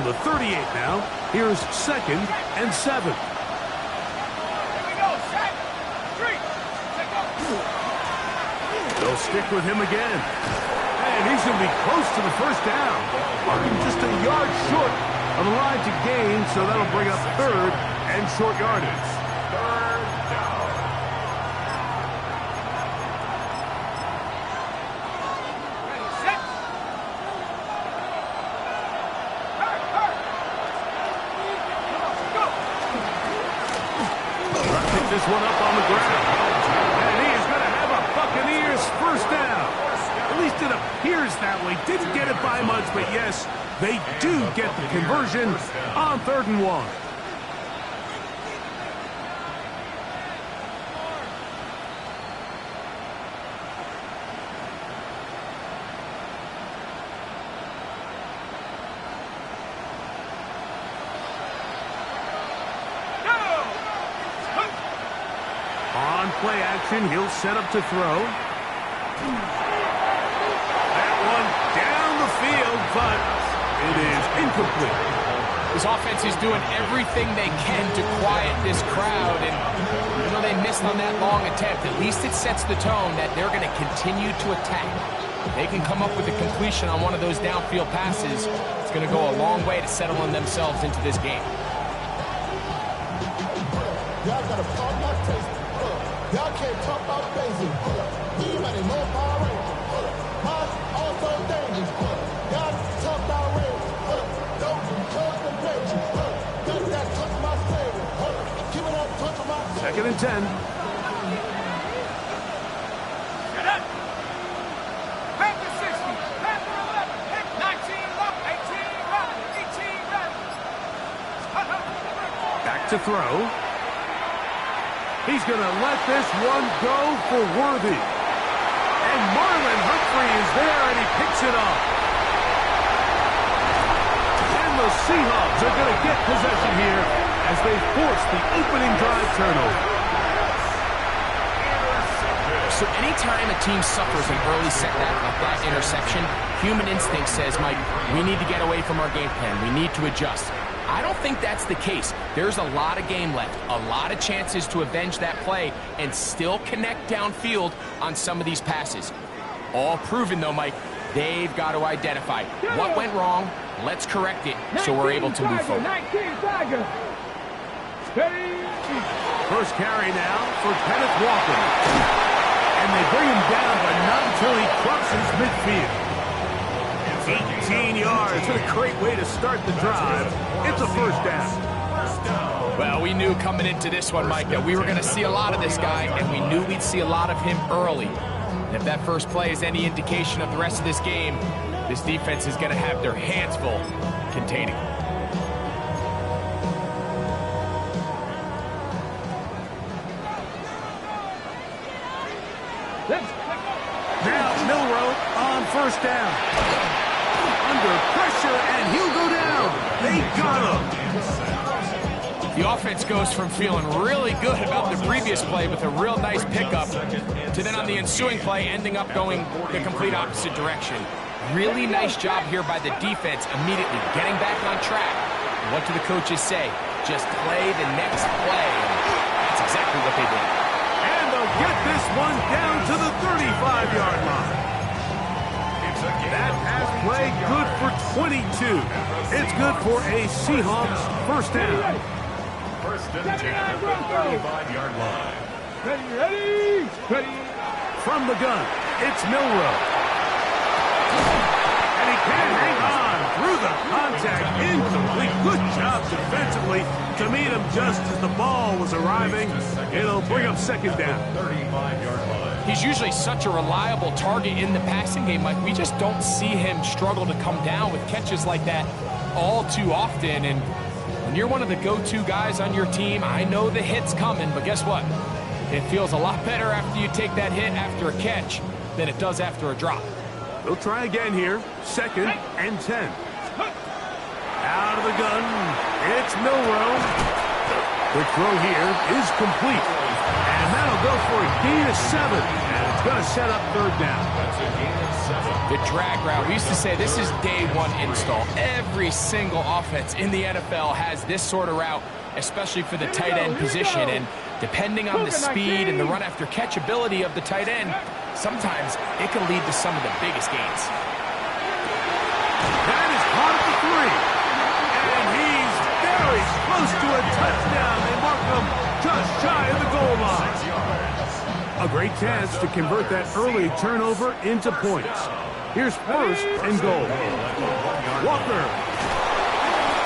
the 38 now. Here's 2nd and 7. They'll stick with him again. And he's going to be close to the first down. Just a yard short of the line to gain, so that'll bring up 3rd and short yardage. 3rd down. Pick this one up on the ground. And he is going to have a Buccaneers first down. At least it appears that way. Didn't get it by much, but yes, they do get the conversion on 3rd and 1. On play action, he'll set up to throw. That one down the field, but it is incomplete. This offense is doing everything they can to quiet this crowd, and even though they missed on that long attempt, at least it sets the tone that they're going to continue to attack. If they can come up with a completion on one of those downfield passes, it's going to go a long way to settling themselves into this game. Y'all got to talk about tasting. Y'all can't talk about basic. Anybody know Power Rangers? Mine also dangerous. Y'all talk about Rangers. Don't touch the pages. Got that touch my favorite. Give me that touch of my favorite. 2nd and 10. Get up. Panther 60. Panther 11. 19 left. 18 left. 18 left. Back to throw. He's going to let this one go for Worthy. And Marlon Humphrey is there, and he picks it up. And the Seahawks are going to get possession here as they force the opening drive turnover. So anytime a team suffers an early setback like that interception, human instinct says, Mike, we need to get away from our game plan. We need to adjust. I don't think that's the case. There's a lot of game left, a lot of chances to avenge that play and still connect downfield on some of these passes. All proven, though, Mike, they've got to identify what went wrong, let's correct it so we're able to move forward. First carry now for Kenneth Walker. And they bring him down, but not until he crosses midfield. 18 yards, what a great way to start the drive. It's a first down. Well, we knew coming into this one, Mike, that we were going to see a lot of this guy, and we knew we'd see a lot of him early. And if that first play is any indication of the rest of this game, this defense is going to have their hands full containing. Now Milroe on first down. Under pressure, and he'll go down. They got him. The offense goes from feeling really good about the previous play with a real nice pickup to then on the ensuing play ending up going the complete opposite direction. Really nice job here by the defense immediately getting back on track. What do the coaches say? Just play the next play. That's exactly what they did. And they'll get this one down to the 35-yard line. That pass play good for 22. It's good for a Seahawks first down. First and 10 at the 35-yard line. Ready. From the gun, it's Milroe. And he can hang on through the contact. Incomplete. Good job defensively to meet him just as the ball was arriving. It'll bring up second down. 35-yard line. He's usually such a reliable target in the passing game, Mike. We just don't see him struggle to come down with catches like that all too often. And when you're one of the go-to guys on your team, I know the hit's coming, but guess what? It feels a lot better after you take that hit after a catch than it does after a drop. They'll try again here. 2nd and 10. Out of the gun, it's Milroe. Quick throw here is complete. And that'll go for a gain of 7, and it's going to set up third down. That's a gain of 7. The drag route, we used to say this is day one install. Every single offense in the NFL has this sort of route, especially for the tight end position. And depending on the speed and the run after catch ability of the tight end, sometimes it can lead to some of the biggest gains. That is caught at the 3. And he's very close to a touchdown. They mark him just shy of the goal line. A great chance to convert that early turnover into points. Here's first and goal. Walker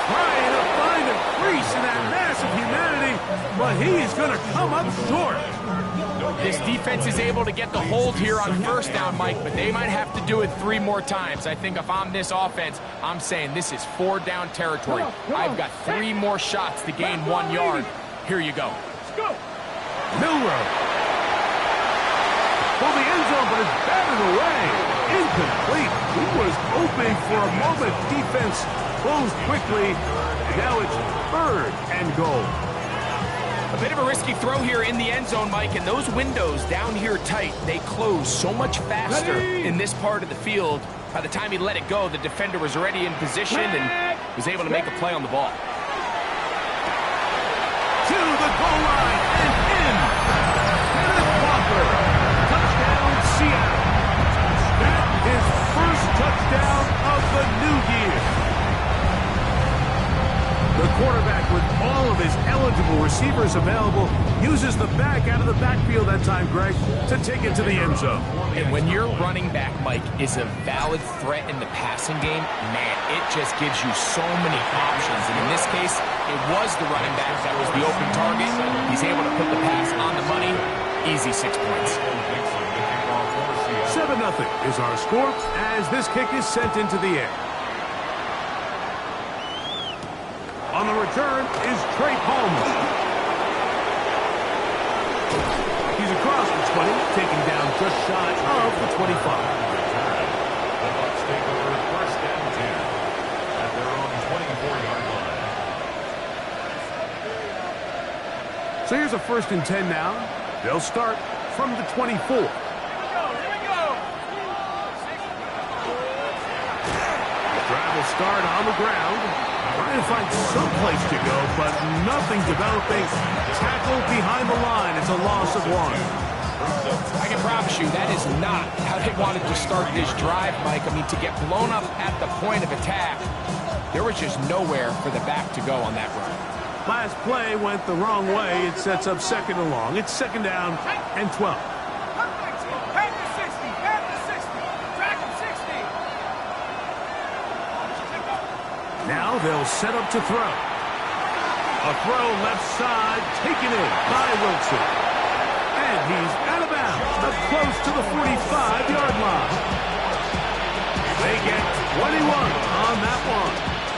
trying to find a crease in that mass of humanity, but he's going to come up short. This defense is able to get the hold here on first down, Mike, but they might have to do it 3 more times. I think if I'm this offense, I'm saying this is 4 down territory. I've got 3 more shots to gain 1 yard. Here you go. Milrow for the end zone, but it's batted away. Incomplete. He was open for a moment. Defense closed quickly. Now it's third and goal. A bit of a risky throw here in the end zone, Mike, and those windows down here tight, they close so much faster in this part of the field. By the time he let it go, the defender was already in position and was able to make a play on the ball. To the goal line and in. Kenneth Walker. Touchdown, Seattle. That is first touchdown of the new year. The quarterback, with all of his eligible receivers available, uses the back out of the backfield that time, Greg, to take it to the end zone. And when your running back, Mike, is a valid threat in the passing game, man, it just gives you so many options. And in this case, it was the running back that was the open target. He's able to put the pass on the money. Easy 6 points. 7-0 is our score as this kick is sent into the air. On the return is Trey Palmer. He's across the 20, taken down just shy of the 25. The Bucs take over first and 10 at their own 24-yard line. So here's a first and 10 now. They'll start from the 24. Drive will start on the ground. Trying to find some place to go, but nothing developing. Tackle behind the line. It's a loss of 1. I can promise you that is not how they wanted to start this drive, Mike. I mean, to get blown up at the point of attack, there was just nowhere for the back to go on that run. Last play went the wrong way. It sets up second and long. It's second down and 12. Now they'll set up to throw. A throw left side, taken in by Wilson. And he's out of bounds, up close to the 45-yard line. They get 21 on that one.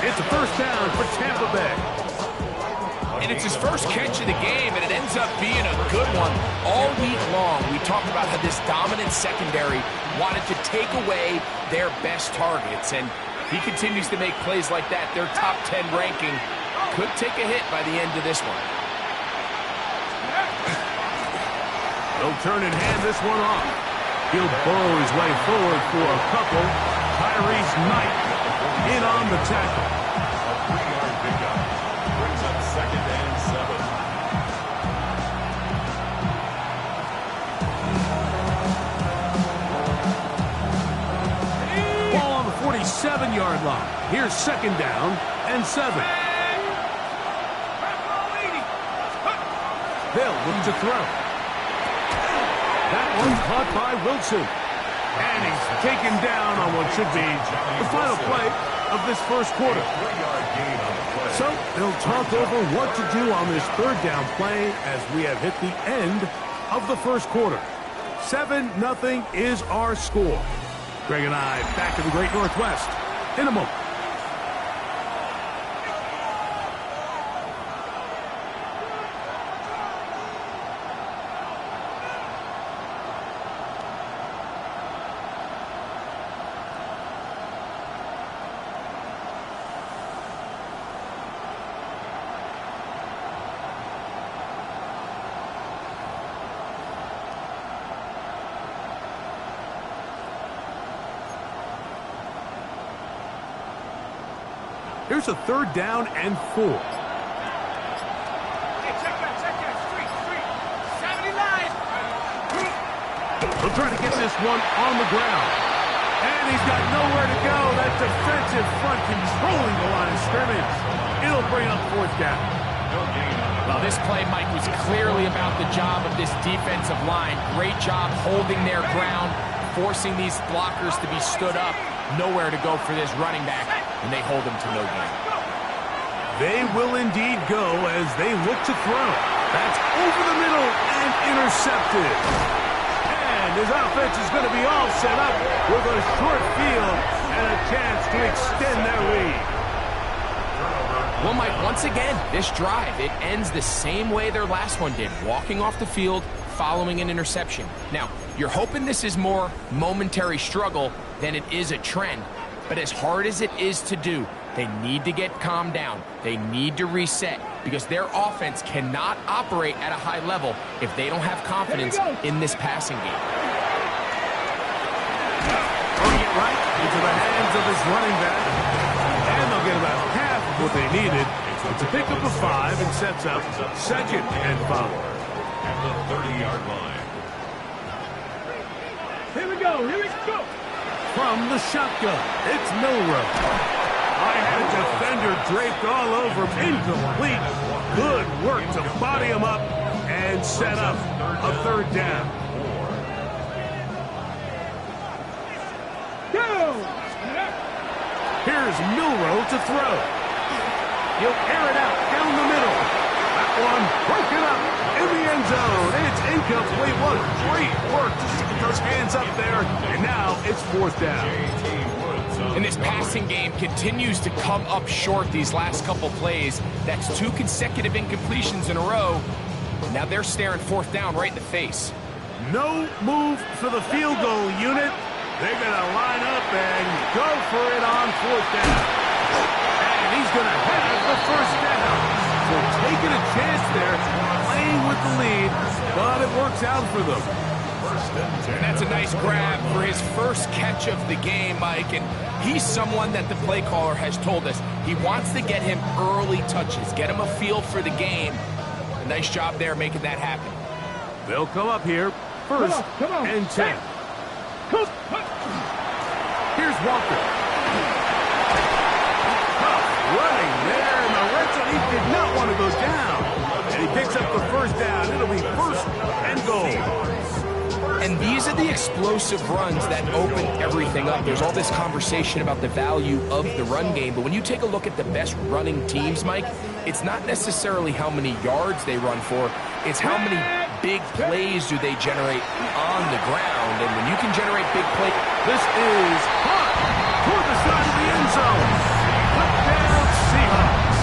It's a first down for Tampa Bay. And it's his first catch of the game, and it ends up being a good one. All week long, we talked about how this dominant secondary wanted to take away their best targets, and he continues to make plays like that. Their top 10 ranking could take a hit by the end of this one. They'll turn and hand this one off. He'll burrow his way forward for a couple. Tyrese Knight in on the tackle. A 3-yard pickup brings up second and 7. Ball on the 47-yard line. Here's second down and 7. They'll look to throw. That one's caught by Wilson. And he's taken down on what should be the final play of this first quarter. 3-yard gain on the play. So they'll talk over what to do on this third down play as we have hit the end of the first quarter. 7-0 is our score. Greg and I back in the Great Northwest in a moment. Here's a 3rd down and 4. Hey, check that, street. 70 line. He'll try to get this one on the ground. And he's got nowhere to go. That defensive front controlling the line of scrimmage. It'll bring up 4th down. Well, this play, Mike, was clearly about the job of this defensive line. Great job holding their ground, forcing these blockers to be stood up. Nowhere to go for this running back, and they hold him to no gain. They will indeed go as they look to throw. That's over the middle and intercepted. And his offense is going to be all set up with a short field and a chance to extend their lead. Well, Mike, once again, this drive, it ends the same way their last one did, walking off the field, following an interception. Now, you're hoping this is more momentary struggle than it is a trend, but as hard as it is to do, they need to get calmed down. They need to reset because their offense cannot operate at a high level if they don't have confidence in this passing game. Putting it right into the hands of his running back, and they'll get about half of what they needed. It's a pickup of 5 and sets up 2nd and 5. At the 30-yard line. Here we go. From the shotgun, it's Milrow. I had a defender draped all over him. Incomplete. Good work to body him up and set up a 3rd down. Go! Here's Milrow to throw. He'll air it out down the middle. That one broken up in the end zone. It's incomplete. What great work to stick those hands up there. And now it's 4th down. And this passing game continues to come up short these last couple plays. That's 2 consecutive incompletions in a row. Now they're staring 4th down right in the face. No move for the field goal unit. They're going to line up and go for it on 4th down. And he's going to have the 1st down. So taking a chance there, playing with the lead, but it works out for them. And that's a nice grab for his first catch of the game, Mike. And he's someone that the play caller has told us he wants to get him early touches, get him a feel for the game. A nice job there making that happen. They'll come up here, 1st and 10. Here's Walker. Tough running there in the red zone. He did not want to go down. And he picks up the 1st down. It'll be 1st and goal. And these are the explosive runs that open everything up. There's all this conversation about the value of the run game, but when you take a look at the best running teams, Mike, it's not necessarily how many yards they run for, it's how many big plays do they generate on the ground. And when you can generate big plays... This is hot toward the side of the end zone. Touchdown, Seahawks.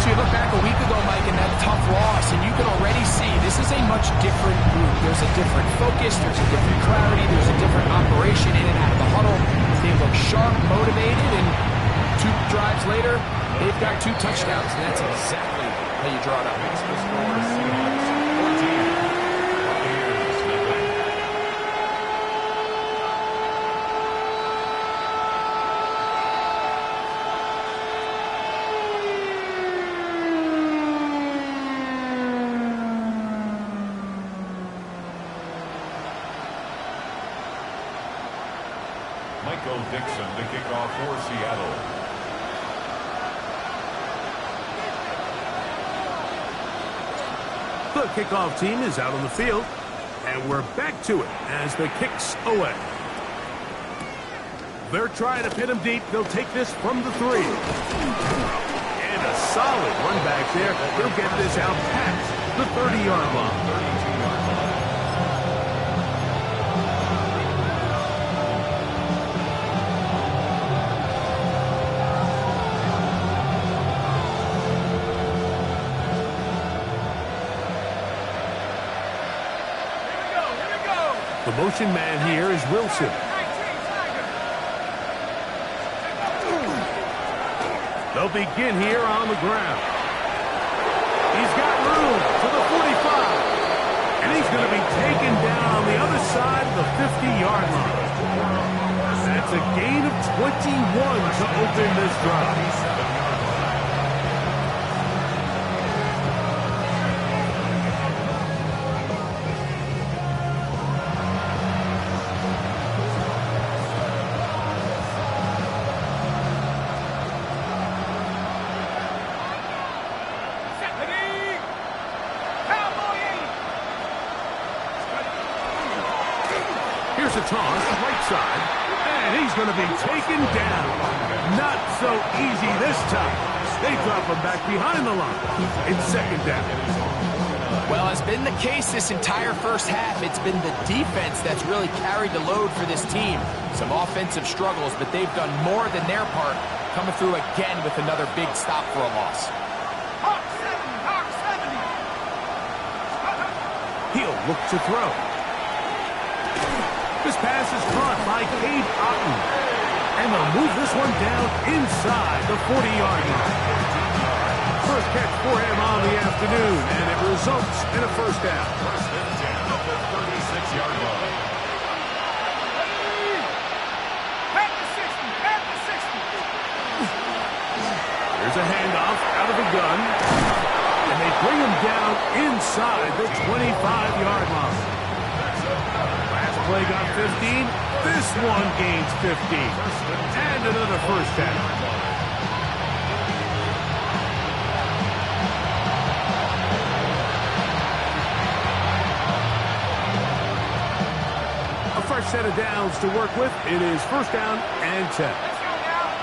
So you look back a week ago, Mike, and that tough loss, and you can already see this is a much different group. There's a different focus, there's a different clarity, there's a different operation in and out of the huddle. They look sharp, motivated, and 2 drives later, they've got 2 touchdowns, and that's exactly how you draw it up. Michael Dixon to kick off for Seattle. The kickoff team is out on the field, and we're back to it as the kick's away. They're trying to pin him deep. They'll take this from the 3. And a solid run back there. He'll get this out past the 30-yard line. The motion man here is Wilson. They'll begin here on the ground. He's got room to the 45. And he's going to be taken down on the other side of the 50-yard line. That's a gain of to open this drive. Here's a toss, right side, and he's going to be taken down. Not so easy this time. They drop him back behind the line. It's second down. Well, as been the case this entire first half, it's been the defense that's really carried the load for this team. Some offensive struggles, but they've done more than their part, coming through again with another big stop for a loss. Hawk 70. He'll look to throw. This pass is caught by Cade Otton. And they'll move this one down inside the 40-yard line. First catch for him on the afternoon, and it results in a first down. First and 10 at the 36-yard line. At the 60. At the 60. Here's a handoff out of the gun. And they bring him down inside the 25-yard line. Play got 15. This one gains 15. And another first down. A fresh set of downs to work with. It is first down and 10. Let's go now.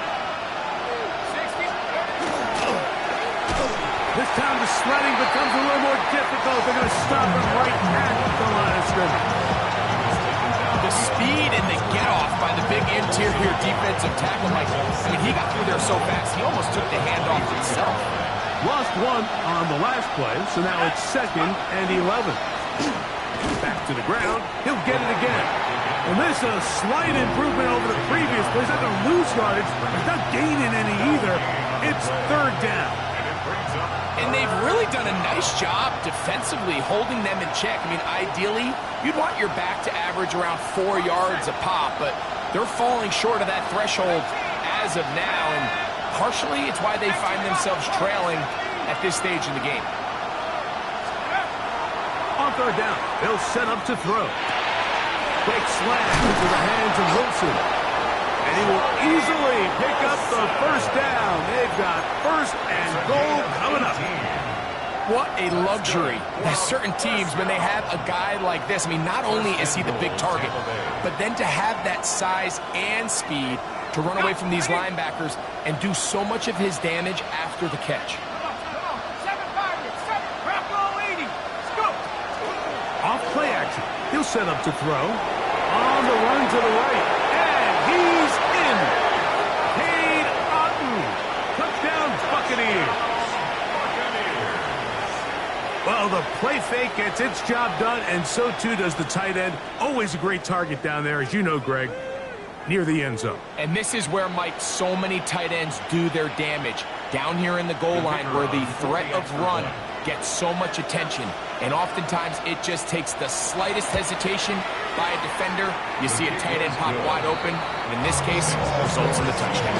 60. This time the sledding becomes a little more difficult. They're going to stop him right at the line of scrimmage. The speed and the get-off by the big interior defensive tackle, Mike. I mean, he got through there so fast, he almost took the handoff himself. Lost one on the last play, so now it's second and 11. Back to the ground. He'll get it again. And this is a slight improvement over the previous play. He's not going to lose yardage. He's not gaining any either. It's third down. And they've really done a nice job defensively holding them in check. I mean, ideally, you'd want your back to average around 4 yards a pop, but they're falling short of that threshold as of now, and partially it's why they find themselves trailing at this stage in the game. On third down, they'll set up to throw. Quick slam into the hands of Wilson. And he will easily pick up the first down. They've got first and goal coming up. What a luxury that certain teams, when they have a guy like this, I mean, not only is he the big target, but then to have that size and speed to run away from these linebackers and do so much of his damage after the catch. Come on. 7-5. 7. Bravo 80. Let's go. Off play action. He'll set up to throw. On the run to the right. And he's in. Cade Otton. Touchdown Buccaneers. Well, the play fake gets its job done, and so too does the tight end. Always a great target down there, as you know, Greg, near the end zone. And this is where, Mike, so many tight ends do their damage. Down here in the goal line where the threat of run gets so much attention. And oftentimes it just takes the slightest hesitation by a defender. You see a tight end pop wide open, and in this case, results in the touchdown.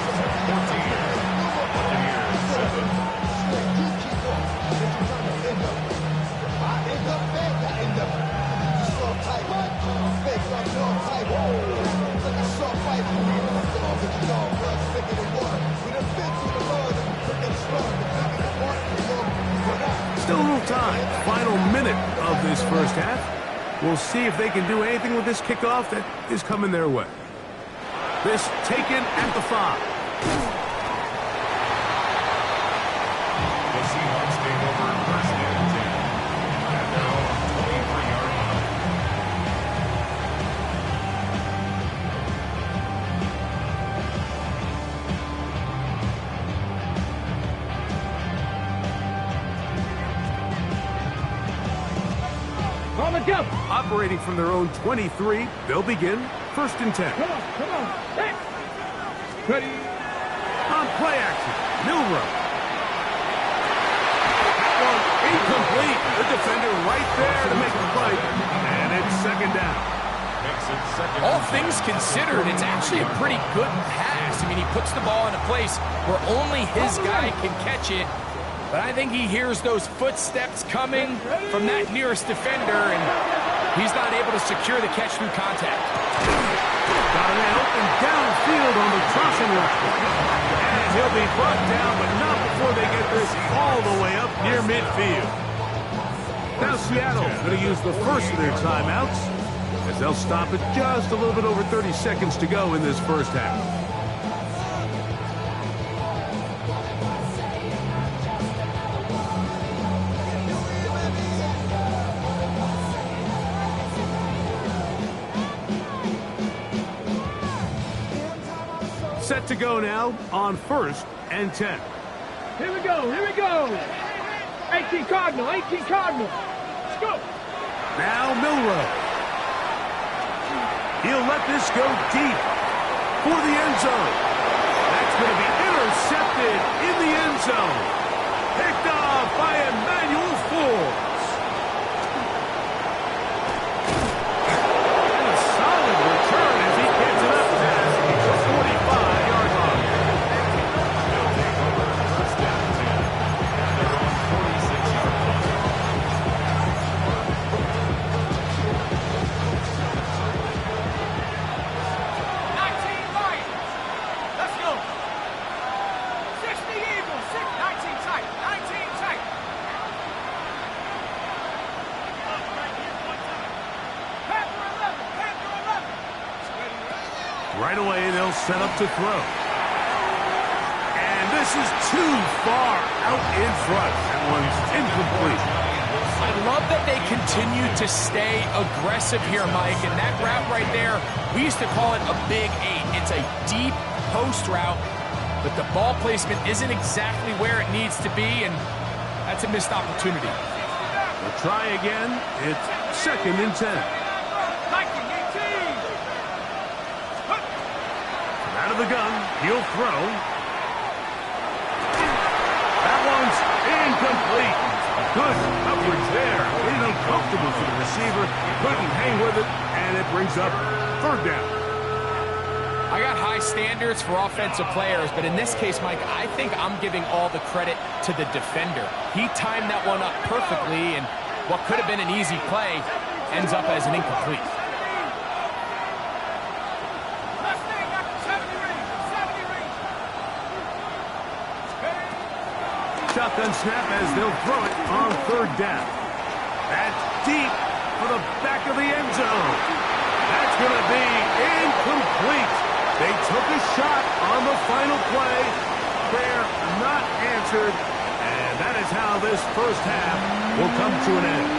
Still a little time. Final minute of this first half. We'll see if they can do anything with this kickoff that is coming their way. This taken at the 5. The Seahawks take over first and 10 at their own 23-yard line. Operating from their own 23, they'll begin first and 10. Come on. Hey. Ready. On play action, Milrow. That one incomplete. The defender right there to make the play. And it's second down. Makes it second All and 10. things considered, it's actually a pretty good pass. I mean, he puts the ball in a place where only his guy can catch it. But I think he hears those footsteps coming from that nearest defender, and he's not able to secure the catch through contact. Got a man open downfield on the crossing route. And he'll be brought down, but not before they get this all the way up near midfield. Now Seattle's going to use the first of their timeouts, as they'll stop it just a little bit over 30 seconds to go in this first half. Set to go now on 1st and 10. Here we go, here we go. 18 Cardinal, 18 Cardinal. Let's go. Now Milrow. He'll let this go deep for the end zone. That's going to be intercepted in the end zone. Picked off by Emmanuel Forbes. And a solid return as he gets it up past the 45-yard line. They'll take over first down 10 at their own 46-yard line. Let's go. 60 Eagles, 19 tight, 19 tight. Up right here, one time. Panther 11, Panther 11. Right away, they'll set up to throw. And this is too far out in front. That one's incomplete. I love that they continue to stay aggressive here, Mike, and that route right there, we used to call it a big 8. It's a deep post route, but the ball placement isn't exactly where it needs to be, and that's a missed opportunity. We'll try again. It's 2nd and 10. 19, 18. Out of the gun, he'll throw. That one's incomplete. Good coverage there. Getting uncomfortable for the receiver. Couldn't hang with it, and it brings up 3rd down. I got high standards for offensive players, but in this case, Mike, I think I'm giving all the credit to the defender. He timed that one up perfectly, and what could have been an easy play ends up as an incomplete. Shotgun snap as they'll throw it on 3rd down. That's deep for the back of the end zone. That's going to be incomplete. They took a shot on the final play. Prayer not answered. And that is how this first half will come to an end.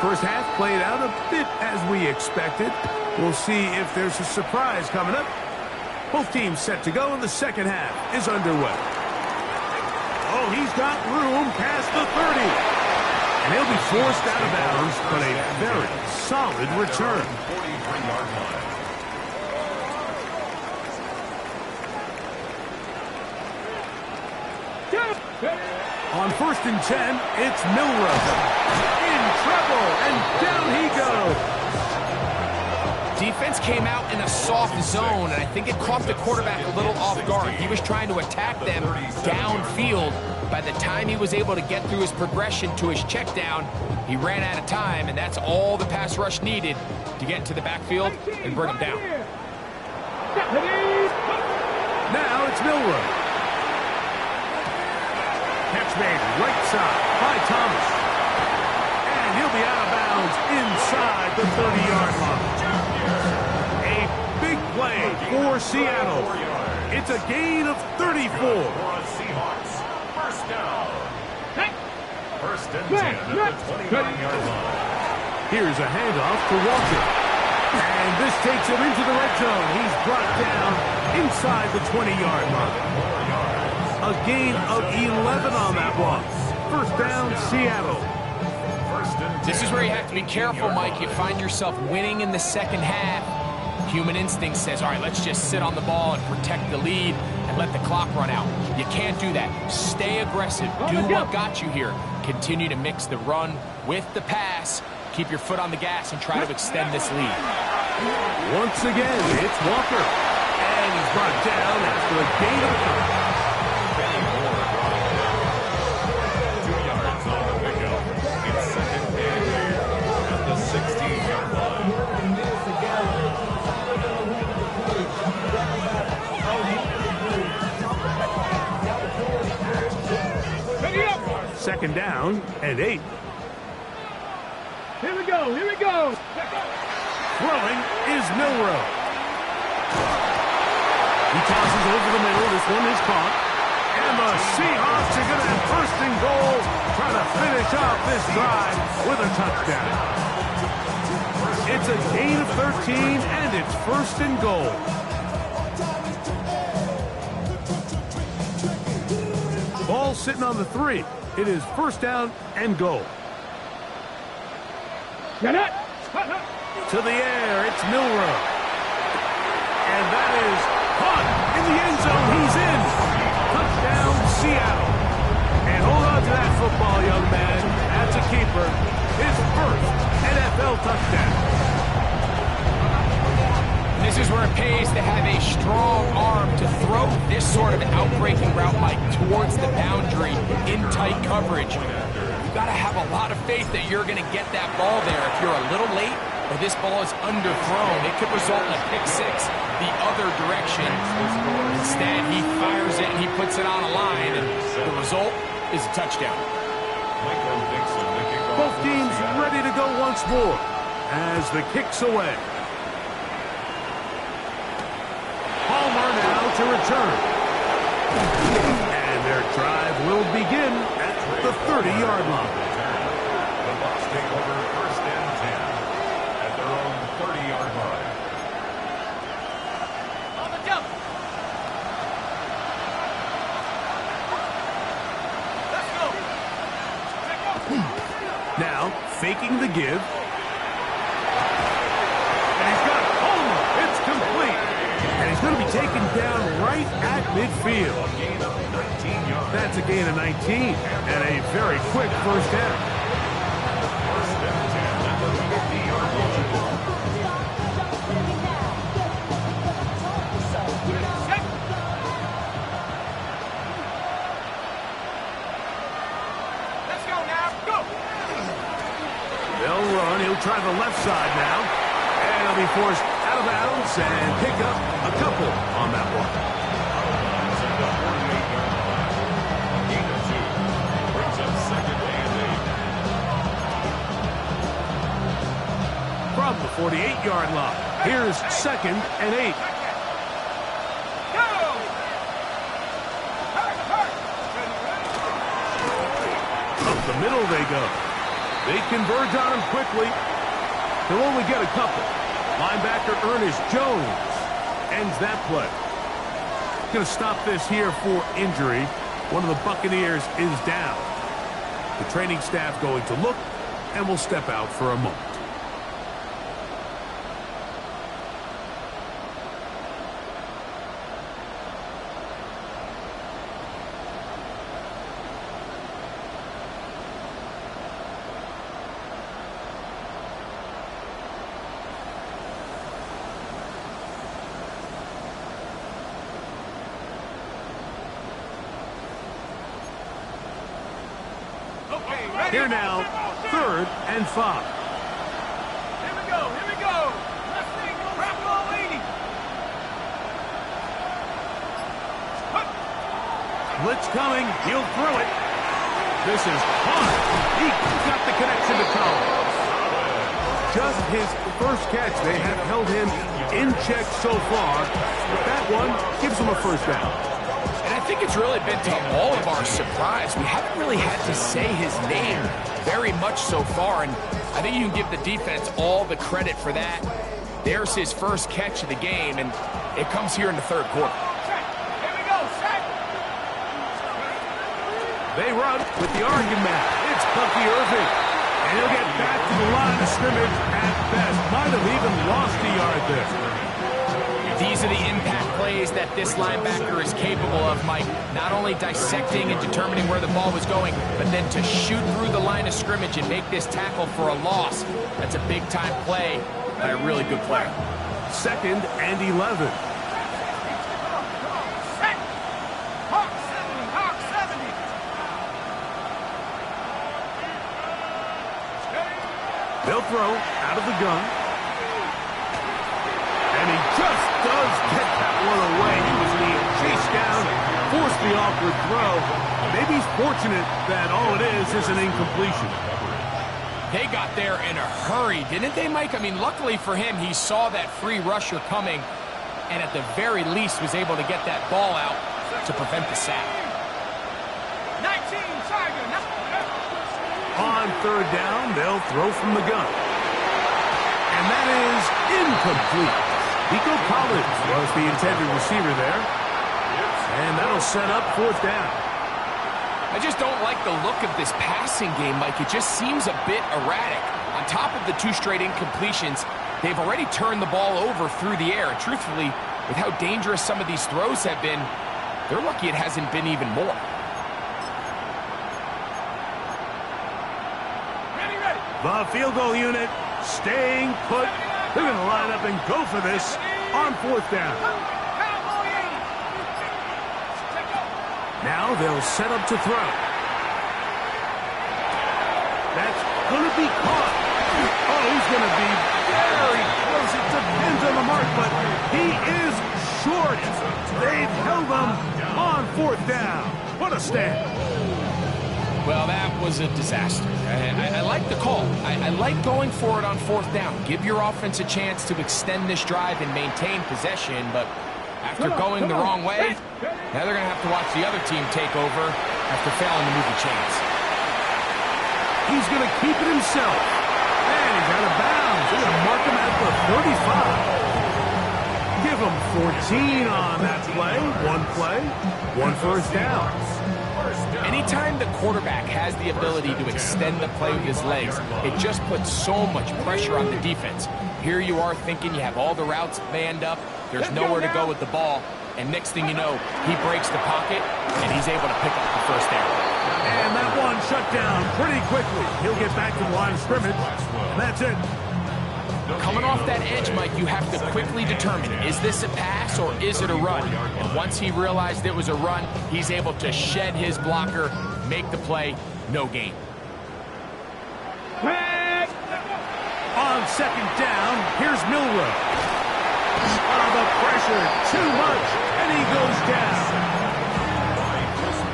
First half played out a bit as we expected. We'll see if there's a surprise coming up. Both teams set to go, and the second half is underway. Oh, he's got room past the 30. And he'll be forced out of bounds, but a very solid return. 43-yard line. On 1st and 10, it's Milrow. In trouble, and down he goes. Defense came out in a soft zone, and I think it caught the quarterback a little off guard. He was trying to attack them downfield. By the time he was able to get through his progression to his check down, he ran out of time, and that's all the pass rush needed to get into the backfield and bring him down. Now it's Milrow. Catch made right side by Thomas. And he'll be out of bounds inside the 30-yard line. A big play for Seattle. It's a gain of 34. Seahawks. First down. First and 10 at the 29-yard line. Here's a handoff to Walker. And this takes him into the red zone. He's brought down inside the 20-yard line. A gain of 11 on that one. First down, Seattle. This is where you have to be careful, Mike. You find yourself winning in the second half. Human instinct says, all right, let's just sit on the ball and protect the lead and let the clock run out. You can't do that. Stay aggressive. Do what got you here. Continue to mix the run with the pass. Keep your foot on the gas and try to extend this lead. Once again, it's Walker. And he's brought down after a gain of a couple. 2 yards on the pickup. It's second and 8 at the 16-yard line. Second down and 8. Here we go, here we go. Throwing is Milroe. He tosses over the middle. This one is caught. And the Seahawks are going to have first and goal, trying to finish off this drive with a touchdown. It's a gain of 13, and it's first and goal. Ball sitting on the 3. It is first down and goal. Get it. To the air, it's Milroe. And that is caught in the end zone. He's in. Touchdown, Seattle. And hold on to that football, young man. That's a keeper. His first NFL touchdown. This is where it pays to have a strong arm to throw this sort of outbreaking route, Mike, towards the boundary in tight coverage. You've got to have a lot of faith that you're going to get that ball there. If you're a little late or this ball is underthrown, it could result in a pick six the other direction. Instead, he fires it and he puts it on a line, and the result is a touchdown. Both teams ready to go once more as the kick's away. Palmer now to return. And their drive will begin at the 30-yard line. The Bucs take over first and 10 at their own 30-yard line. On the jump. Let's go. Now, faking the give. And he's got Palmer. It's complete. And he's going to be taken down right at midfield. A gain of 19 yards. That's a gain of 19 and a very quick first down. First and 10 at the 50-yard line. Let's go now. Go. They'll run. He'll try the left side now. And he'll be forced out of bounds and pick up a couple on that one. It's at the 48-yard line. A gain of 2 brings up second and 8. From the 48-yard line, here's second and 8. Go. Up the middle they go. They converge on him quickly. He'll only get a couple. Linebacker Ernest Jones ends that play. Going to stop this here for injury. One of the Buccaneers is down. The training staff going to look and will step out for a moment. Here now, third and 5. Here we go. Here we go. Let's think. Wrap all 80. Blitz coming. He'll throw it. This is hard. He got the connection to Collins. Just his first catch. They have held him in check so far. But that one gives him a first down. And I think it's really been to all of our surprise. We haven't really had to say his name very much so far, and I think you can give the defense all the credit for that. There's his first catch of the game, and it comes here in the third quarter. Here we go. Set. They run with the argument. It's Bucky Irving. And he'll get back to the line of scrimmage at best. Might have even lost a yard there. These are the impact plays that this linebacker is capable of, Mike. Not only dissecting and determining where the ball was going, but then to shoot through the line of scrimmage and make this tackle for a loss. That's a big-time play by a really good player. 2nd and 11. They'll throw out of the gun. And he just does get that one away. He was being chased down, forced the awkward throw. Maybe he's fortunate that all it is an incompletion. They got there in a hurry, didn't they, Mike? I mean, luckily for him, he saw that free rusher coming and at the very least was able to get that ball out to prevent the sack. 19, Tiger. On 3rd down, they'll throw from the gun. And that is incomplete. Nico Collins was the intended receiver there. And that'll set up 4th down. I just don't like the look of this passing game, Mike. It just seems a bit erratic. On top of the 2 straight incompletions, they've already turned the ball over through the air. And truthfully, with how dangerous some of these throws have been, they're lucky it hasn't been even more. The field goal unit staying put. They're going to line up and go for this on 4th down. Now they'll set up to throw. That's going to be caught. Oh, he's going to be very close. It depends on the mark, but he is short. They've held him on 4th down. What a stand. Well, that was a disaster. I like the call. I like going for it on 4th down. Give your offense a chance to extend this drive and maintain possession, but after going the wrong way, now they're going to have to watch the other team take over after failing to move the chains. He's going to keep it himself. And he's out of bounds. They're going to mark him at the 35. Give him 14 on that play. 1 first down. Anytime the quarterback has the ability to extend the play with his legs, it just puts so much pressure on the defense. Here you are thinking you have all the routes manned up, there's nowhere to go with the ball, and next thing you know, he breaks the pocket, and he's able to pick up the 1st down. And that one shut down pretty quickly. He'll get back to the line of scrimmage, and that's it. Coming off that edge, Mike, you have to quickly determine, is this a pass or is it a run? And once he realized it was a run, he's able to shed his blocker, make the play, no gain. On 2nd down, here's Milroe. Oh, the pressure, too much, and he goes down.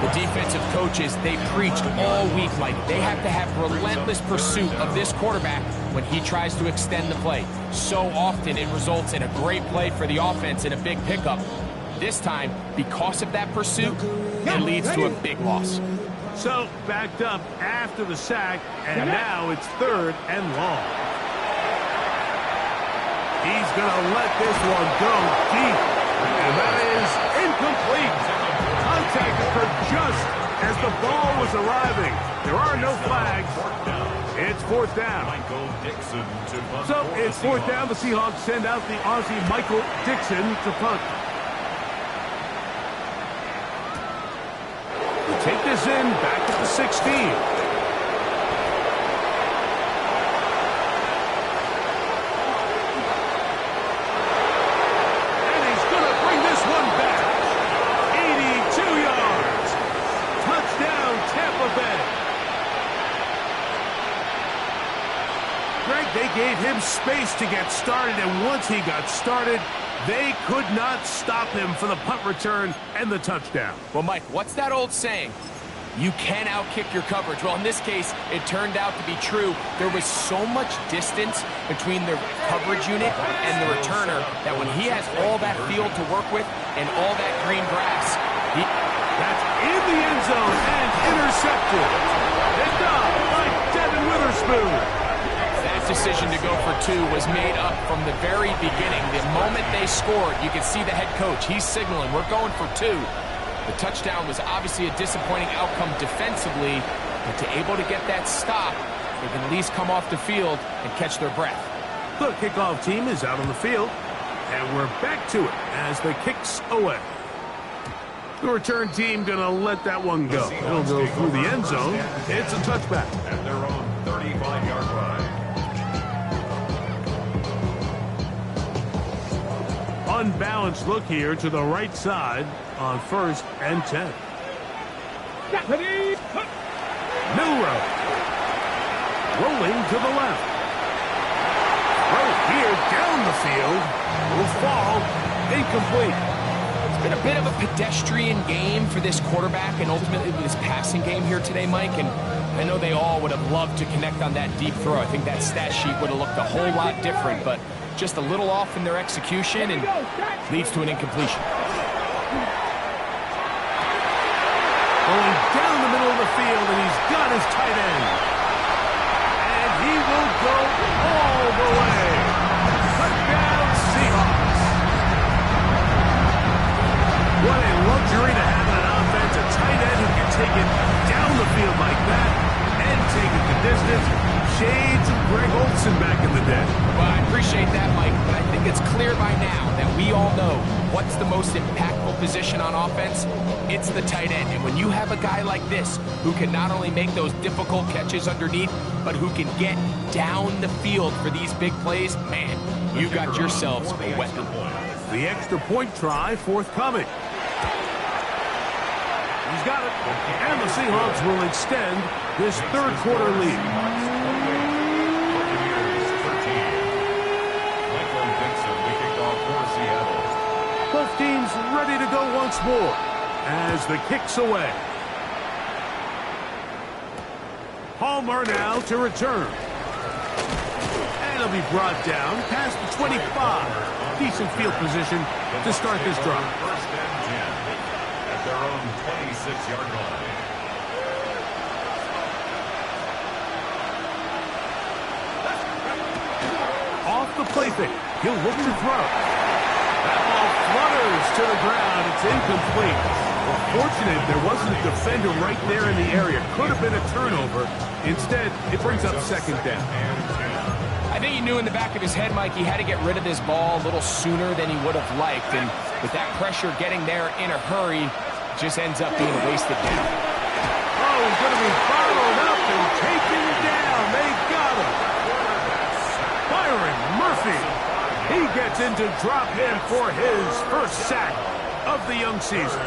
The defensive coaches, they preached all week, Mike. They have to have relentless pursuit of this quarterback when he tries to extend the play. So often it results in a great play for the offense and a big pickup. This time, because of that pursuit, it leads to a big loss. So, backed up after the sack, and now it's 3rd and long. He's going to let this one go deep, and that is incomplete. Contact occurred just as the ball was arriving. There are no flags. It's 4th down. So it's 4th down. The Seahawks send out the Aussie Michael Dixon to punt. We'll take this in back at the 16. They gave him space to get started, and once he got started, they could not stop him for the punt return and the touchdown. Well, Mike, what's that old saying? You can outkick your coverage. Well, in this case, it turned out to be true. There was so much distance between the coverage unit and the returner that when he has all that field to work with and all that green grass, that's in the end zone and intercepted. Picked up by Devin Witherspoon. That decision to go for 2 was made up from the very beginning. The moment they scored, you could see the head coach. He's signaling, we're going for 2. The touchdown was obviously a disappointing outcome defensively, but to able to get that stop, they can at least come off the field and catch their breath. The kickoff team is out on the field. And we're back to it as the kick's away. The return team going to let that one go. It'll go through the end zone. It's a touchback. At their own 35-yard line. Unbalanced look here to the right side on 1st and 10. Milrow. Rolling to the left. Throw here down the field. Will fall. Incomplete. It's been a bit of a pedestrian game for this quarterback and ultimately this passing game here today, Mike. And I know they all would have loved to connect on that deep throw. I think that stat sheet would have looked a whole lot different, but just a little off in their execution and leads to an incompletion. Going down the middle of the field, and he's got his tight end. And he will go all the way. Touchdown, Seahawks. What a luxury to have in an offense, a tight end who can take it down the field like that and take it the distance. Shades of Greg Olsen back in the day. Well, I appreciate that, Mike, but I think it's clear by now that we all know what's the most impactful position on offense. It's the tight end. And when you have a guy like this who can not only make those difficult catches underneath, but who can get down the field for these big plays, man, you got yourselves a weapon. The extra point try forthcoming. He's got it. And the Seahawks will extend this third quarter lead. Both teams ready to go once more as the kick's away. Palmer now to return. And he'll be brought down past the 25. Decent field position to start this drive. First and 10 at their own 26-yard line. Off the play fake. He'll look to throw. That ball flutters to the ground. It's incomplete. Well, fortunate there wasn't a defender right there in the area. Could have been a turnover. Instead, it brings up second down. I think he knew in the back of his head, Mike, he had to get rid of this ball a little sooner than he would have liked. And with that pressure getting there in a hurry, it just ends up being a wasted down. Oh, he's going to be followed up and taken down. They got him. Byron Murphy. He gets in to drop him for his first sack of the young season.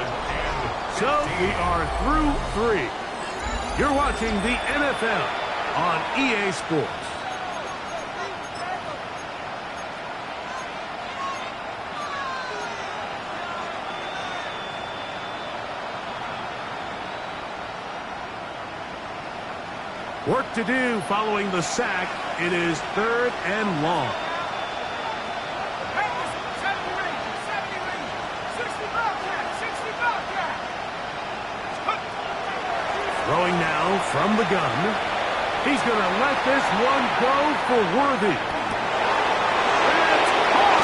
So we are through 3. You're watching the NFL on EA Sports. Work to do following the sack. It is 3rd and long. Throwing now from the gun. He's going to let this one go for Worthy. That's caught.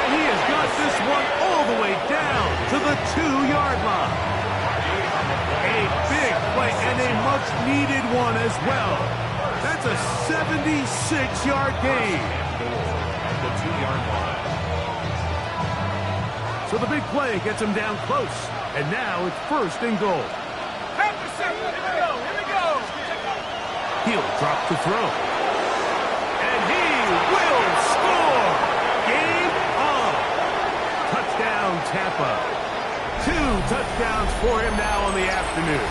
And he has got this one all the way down to the 2-yard line. A big play and a much-needed one as well. That's a 76-yard gain. The 2-yard line. So the big play gets him down close. And now it's 1st and goal. He'll drop to throw. And he will score! Game on! Touchdown, Tampa. 2 touchdowns for him now on the afternoon.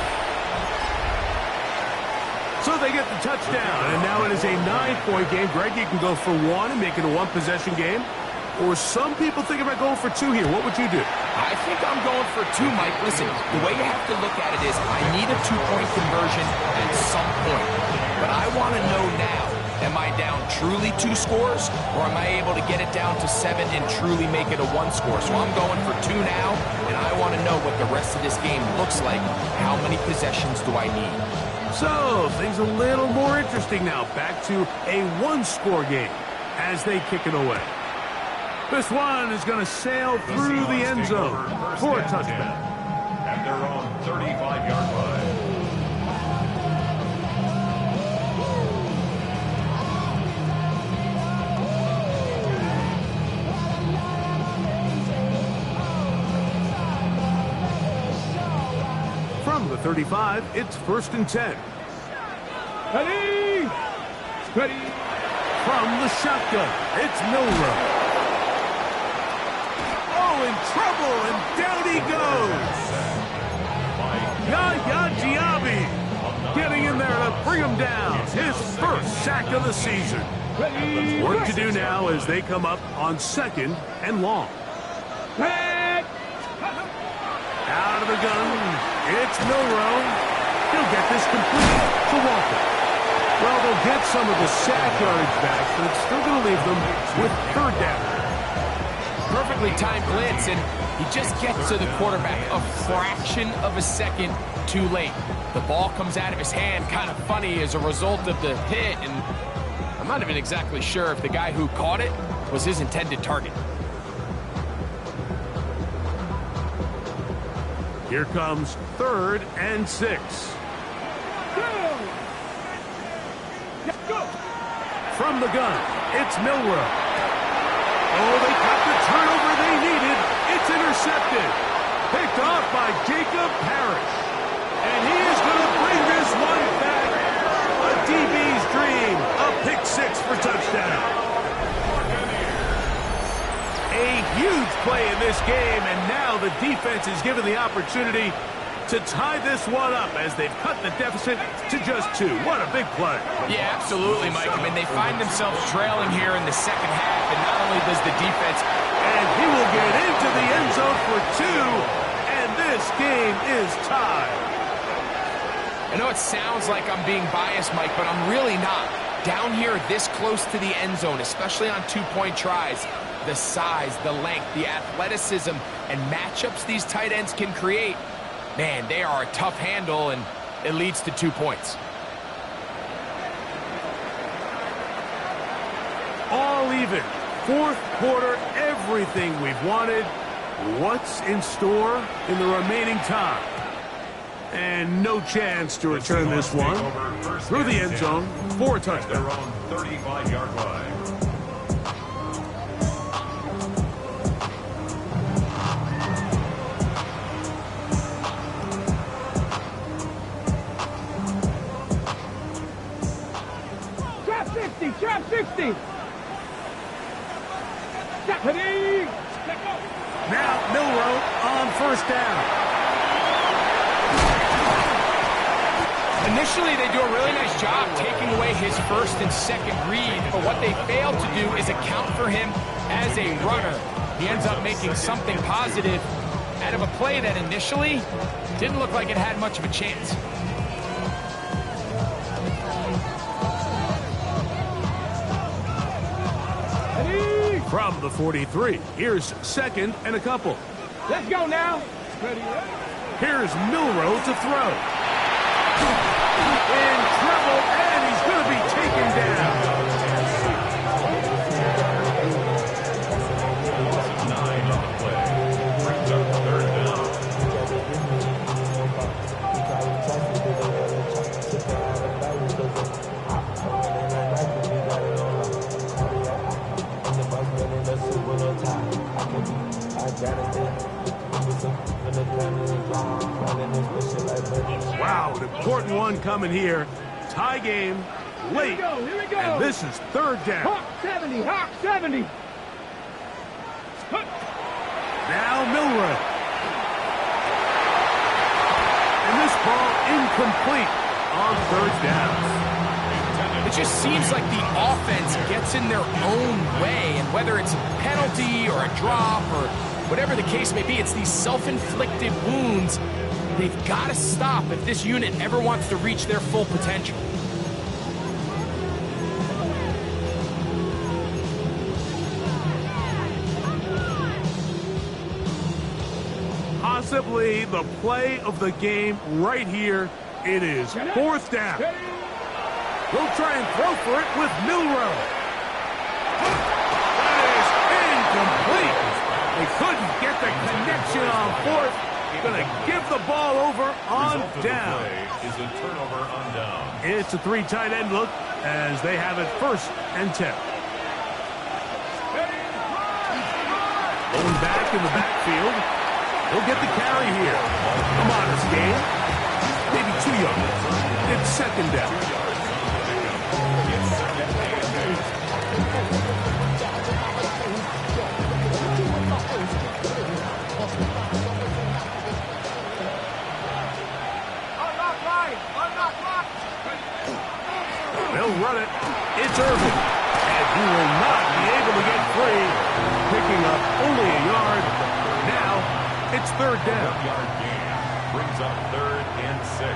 So they get the touchdown, and now it is a 9-point game. Greg, you can go for 1 and make it a 1-possession game. Or some people think about going for 2 here. What would you do? I think I'm going for 2, Mike. Listen, the way you have to look at it is I need a 2-point conversion at some point. But I want to know now, am I down truly 2 scores, or am I able to get it down to 7 and truly make it a 1 score? So I'm going for 2 now, and I want to know what the rest of this game looks like. How many possessions do I need? So, things a little more interesting now. Back to a 1-score game as they kick it away. This one is going to sail through the end zone for a touchback. At their own 35-yard line. the 35. It's 1st and 10. Ready! Ready! From the shotgun, it's Milroe. Oh, in trouble, and down he goes. Yaya Diaby getting in there to bring him down. His first sack of the season. Ready! Work to do now as they come up on 2nd and long. Back! Out of the gun, it's Milroe. He'll get this complete to Walker. Well, they'll get some of the sack yardage back, but it's still going to leave them with 3rd down. Perfectly timed blitz, and he just gets to the quarterback a fraction of a second too late. The ball comes out of his hand kind of funny as a result of the hit, and I'm not even exactly sure if the guy who caught it was his intended target. Here comes 3rd and 6. Go! From the gun, it's Milroe. Oh, they got the turnover they needed. It's intercepted. Picked off by Jacob Parrish. And he is going to bring this one back. A DB's dream. A pick 6 for touchdown. A huge play in this game, and now the defense is given the opportunity to tie this one up as they've cut the deficit to just 2. What a big play. Yeah, absolutely, Mike. I mean, they find themselves trailing here in the second half, and not only does the defense... And he will get into the end zone for 2, and this game is tied. I know it sounds like I'm being biased, Mike, but I'm really not. Down here this close to the end zone, especially on 2-point tries, the size, the length, the athleticism, and matchups these tight ends can create, man, they are a tough handle, and it leads to 2 points. All even. 4th quarter, everything we've wanted. What's in store in the remaining time? And no chance to return this one through the end zone for a touchdown. Their own 35-yard line. Trap 60! Ready! Let go! Now Milroe on 1st down. Initially, they do a really nice job taking away his 1st and 2nd read, but what they fail to do is account for him as a runner. He ends up making something positive out of a play that initially didn't look like it had much of a chance. From the 43, here's 2nd and a couple. Let's go now. Ready? Here's Milroe to throw. In trouble, and he's going to be taken down. 9 on the play. Brings up 3rd down. Wow, an important one coming here. Tie game, late. Here we go. And this is 3rd down. Hawk 70, Hawk 70. Now Milroe. And this ball incomplete on 3rd down. It just seems like the offense gets in their own way, and whether it's a penalty or a drop or whatever the case may be, it's these self-inflicted wounds they've got to stop if this unit ever wants to reach their full potential. Possibly the play of the game right here. It is 4th down. He'll try and throw for it with Milroe. That is incomplete. They couldn't get the connection on 4th. Going to give the ball over on down. Is a turnover on down. It's a 3 tight end look as they have it 1st and 10. Going back in the backfield. He'll get the carry here. A modest game. It's second down. They'll run it. It's Irvin. And he will not be able to get free. Picking up only a yard. Now, it's third down. 1-yard gain brings up 3rd and 6.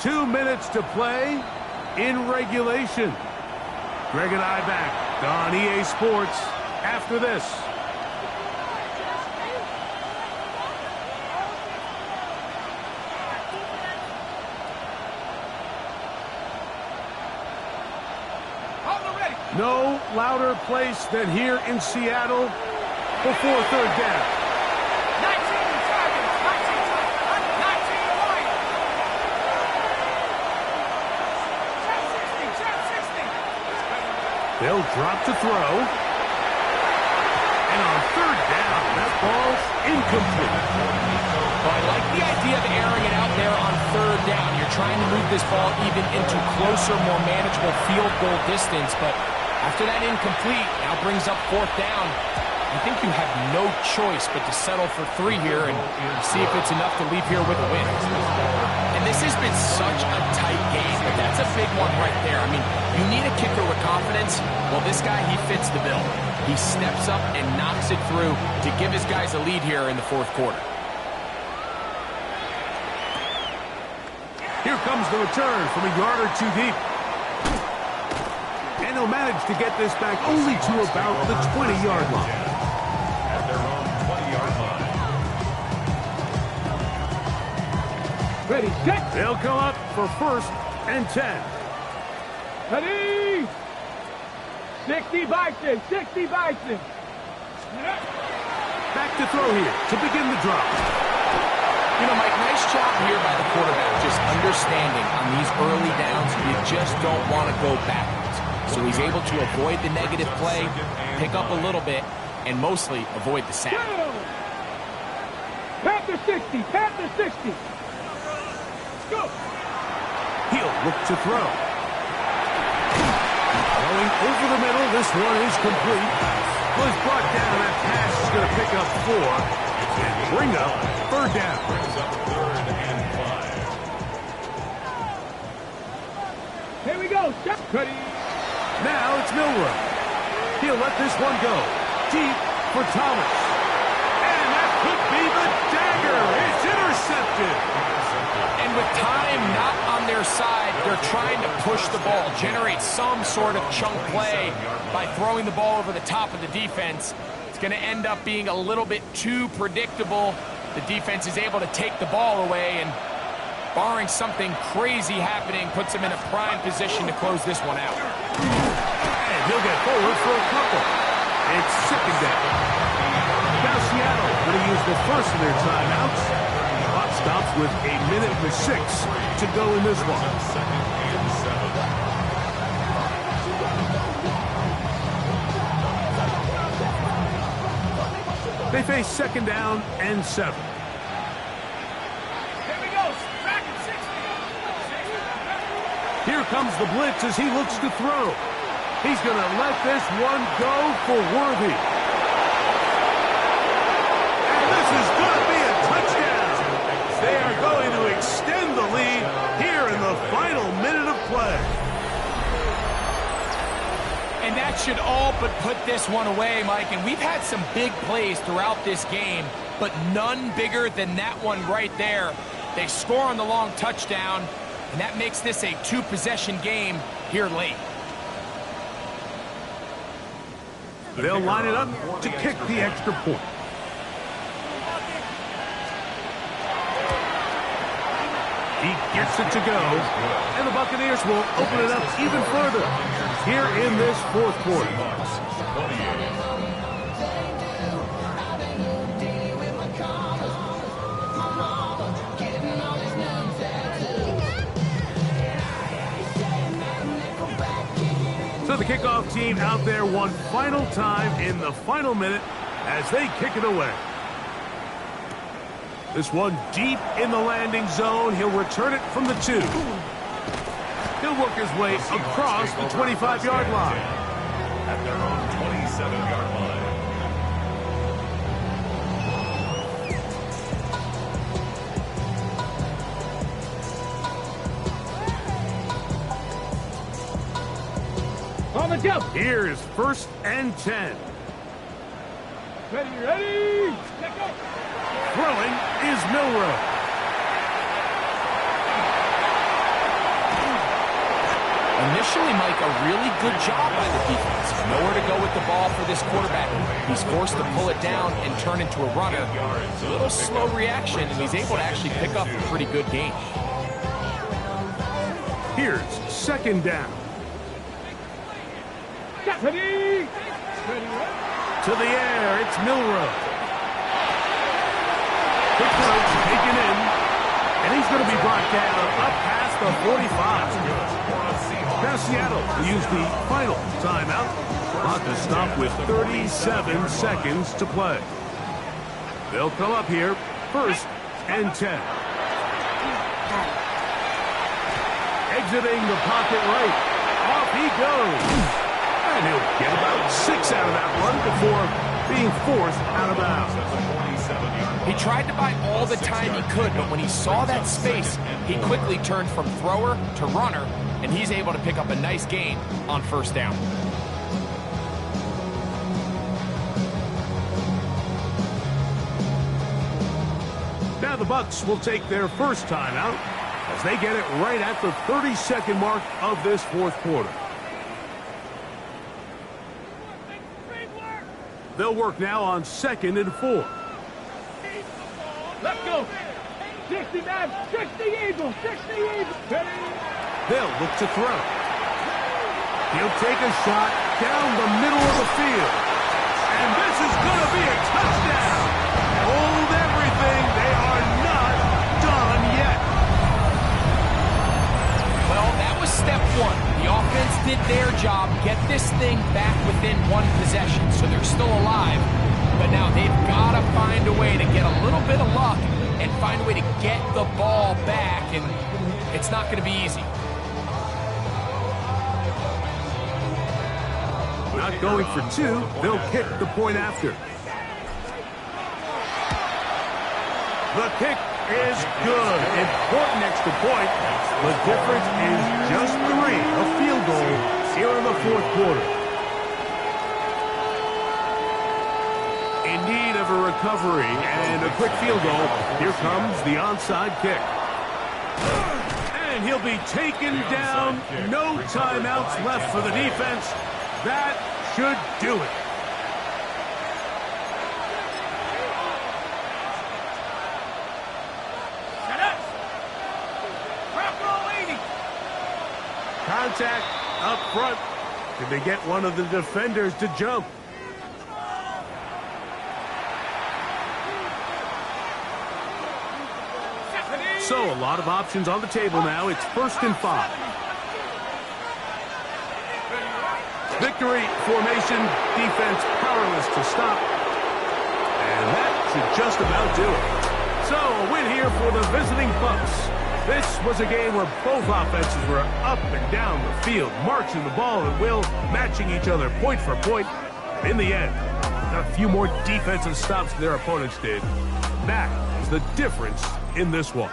Two minutes to play in regulation. Greg and I back on EA Sports after this. No louder place than here in Seattle before third down. 19 targets, 19 points. Shot 60. They'll drop to throw. And on third down, that ball's incomplete. Well, I like the idea of airing it out there on third down. You're trying to move this ball even into closer, more manageable field goal distance, but after that incomplete, now brings up fourth down. I think you have no choice but to settle for 3 here and see if it's enough to leave here with a win. And this has been such a tight game, but that's a big one right there. I mean, you need a kicker with confidence. Well, this guy, he fits the bill. He steps up and knocks it through to give his guys a lead here in the fourth quarter. Here comes the return from a yard or two deep. And he'll manage to get this back only to about the 20-yard line. At their own 20-yard line. Ready, set. They'll come up for 1st and 10. Ready. 60 Bison, 60 Bison. Back to throw here to begin the drop. You know, Mike, nice job here by the quarterback, just understanding on these early downs, you just don't want to go backwards. So he's able to avoid the negative play, pick up a little bit, and mostly avoid the sack. Panther 60, Panther 60. Go. He'll look to throw. Going over the middle, this one is complete. Was brought down, and that pass is going to pick up 4 and bring up third down. Brings up 3rd and 5. Here we go. Shot. Ready. Now it's Milrow. He'll let this one go. Deep for Thomas. And that could be the dagger. It's intercepted. And with time not on their side, they're trying to push the ball, generate some sort of chunk play by throwing the ball over the top of the defense. It's going to end up being a little bit too predictable. The defense is able to take the ball away, and barring something crazy happening, puts them in a prime position to close this one out. And he'll get forward for a couple. It's second down. Now Seattle going to use the first of their timeouts. Clock stops with 1:06 to go in this one. 2nd and 7. They face second down and 7. Here we go. Track it 60. Here comes the blitz as he looks to throw. He's going to let this one go for Worthy. And this is going to be a touchdown. They are going to extend the lead here in the final minute of play. And that should all but put this one away, Mike. And we've had some big plays throughout this game, but none bigger than that one right there. They score on the long touchdown, and that makes this a 2-possession game here late. They'll line it up to kick the extra point. He gets it to go, and the Buccaneers will open it up even further here in this fourth quarter. So the kickoff team out there one final time in the final minute as they kick it away. This one deep in the landing zone. He'll return it from the 2. He'll work his way across the 25-yard line. At their own 27-yard line. On the jump. Here's 1st and 10. Ready. Let go. Throwing is Milroe. Initially, Mike, a really good job by the defense. Nowhere to go with the ball for this quarterback. He's forced to pull it down and turn into a runner. A little slow reaction, and he's able to actually pick up a pretty good gain. Here's 2nd down. Ready. To the air, it's Milroe. Quick throw, taken in, and he's going to be brought down up past the 45. Now Seattle will use the final timeout. Clock to stop with 37 seconds to play. They'll come up here, 1st and 10. Exiting the pocket right. Off he goes. And he'll get about 6 out of that run before being forced out of bounds. He tried to buy all the time he could, but when he saw that space, he quickly turned from thrower to runner, and he's able to pick up a nice gain on 1st down. Now the Bucs will take their 1st timeout as they get it right at the 32nd mark of this 4th quarter. They'll work now on 2nd and 4. Let's go. 60, man. 60 Eagles. 60 Eagles. Ready. They'll look to throw. He'll take a shot down the middle of the field. And this is going to be a touchdown. Hold everything. They are not done yet. Well, that was step 1. The offense did their job, get this thing back within 1 possession, so they're still alive. But now they've got to find a way to get a little bit of luck and find a way to get the ball back, and it's not going to be easy. Not going for 2. They'll kick the point after. The kick is good. Important extra point. The difference is just 3. A field goal here in the 4th quarter. In need of a recovery and a quick field goal, here comes the onside kick. And he'll be taken down. No timeouts left for the defense. That should do it. Contact up front. Did they get one of the defenders to jump? So a lot of options on the table now. It's 1st and 5. Victory formation, defense powerless to stop. And that should just about do it. So a win here for the visiting Bucs. This was a game where both offenses were up and down the field, marching the ball at will, matching each other point for point. In the end, a few more defensive stops than their opponents did. That is the difference in this one.